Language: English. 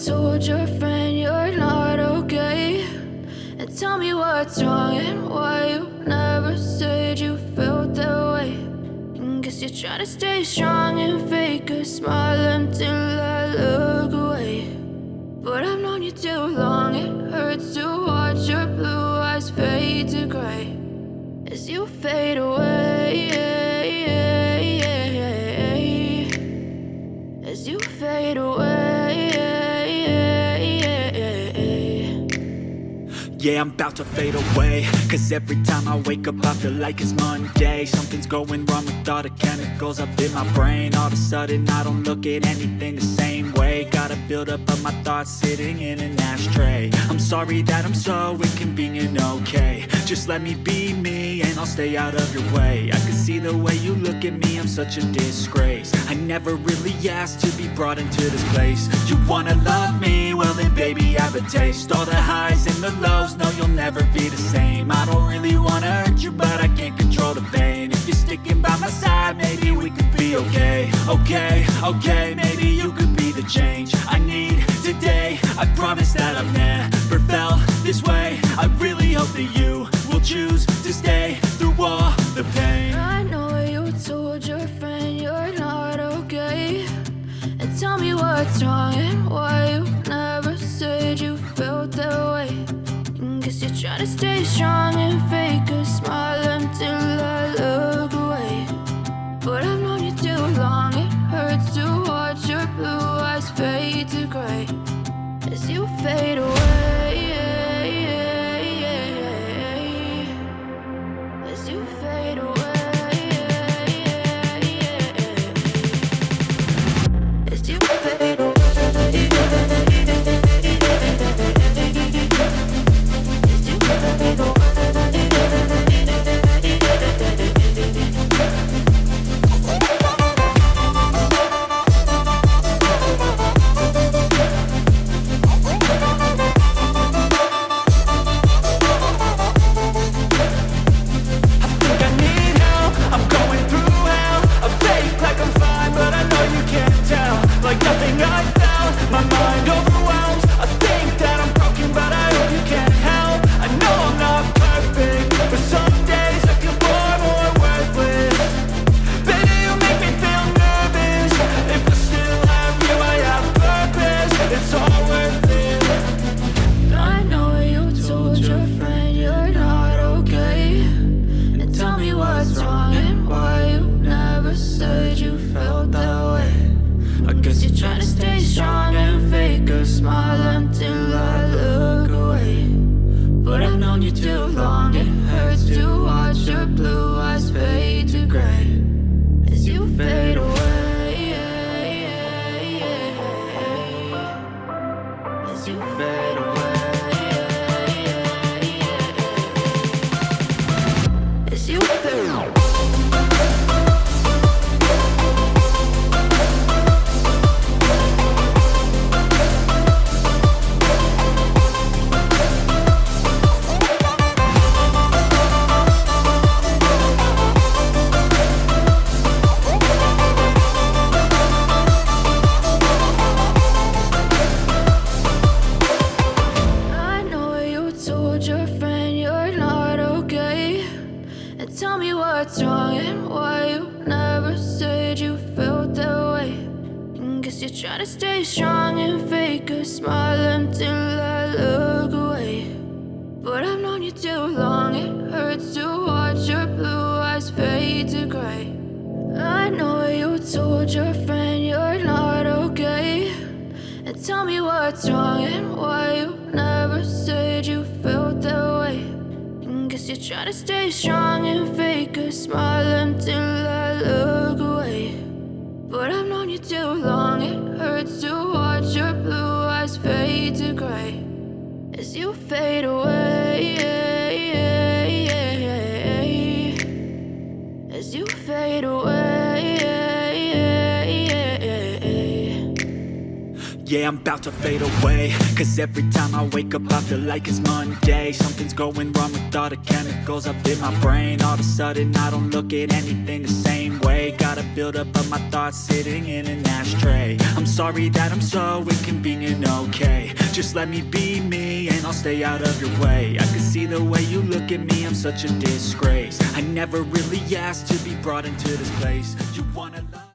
told your friend you're not okay, and tell me what's wrong and why you never said you felt that way. And guess you're trying to stay strong and fake a smile until I look away. But I've known you too long, it hurts to watch your blue eyes fade to gray as you fade away, as you fade away. Yeah, I'm about to fade away, cause every time I wake up I feel like it's Monday. Something's going wrong with all the chemicals up in my brain. All of a sudden I don't look at anything the same way. Got a buildup of my thoughts sitting in an ashtray. I'm sorry that I'm so inconvenient, okay. Just let me be me and I'll stay out of your way. I can see the way you look at me, I'm such a disgrace. I never really asked to be brought into this place. You wanna love me? Well then baby have a taste. All the highs and the lows, no you'll never be the same. I don't really wanna hurt you but I can't control the pain. If you're sticking by my side maybe we could be okay. Okay, maybe you could be the change I need today. I promise that I've never felt this way. I really hope that you will choose to stay through all the pain. I know you told your friend you're not okay, and tell me what's wrong and why you never said you felt that way. And guess you're trying to stay strong and fake a smile until I look away. But I've known you too long, it hurts to watch your blue eyes fade to gray as you fade away, as you fade away, as you fade away. Like nothing I felt, my mind overwhelms. I think that I'm broken, but I hope you can't help. I know I'm not perfect, but some days I feel far more worthless. Baby, you make me feel nervous. If I still have you, I have purpose. It's all worth it. I know you told your friend you're not okay, and tell me what's wrong and why you never said you felt that way. I guess you're trying to stay strong and fake a smile until I look away. But I've known you too long, it hurts to watch your blue eyes fade to gray as you fade away, as you fade away, as you fade away. Tell me what's wrong and why you never said you felt that way. And guess you're trying to stay strong and fake a smile until I look away. But I've known you too long, it hurts to watch your blue eyes fade to gray. I know you told your friend you're not okay, and tell me what's wrong and why you never said you felt that way. Guess you're trying to stay strong and fake a smile until I look away. But I've known you too long, it hurts to watch your blue eyes fade to gray as you fade away, as you fade away. Yeah, I'm about to fade away, cause every time I wake up I feel like it's Monday. Something's going wrong with all the chemicals up in my brain. All of a sudden I don't look at anything the same way. Got a buildup of my thoughts sitting in an ashtray. I'm sorry that I'm so inconvenient, okay. Just let me be me and I'll stay out of your way. I can see the way you look at me, I'm such a disgrace. I never really asked to be brought into this place. You wanna love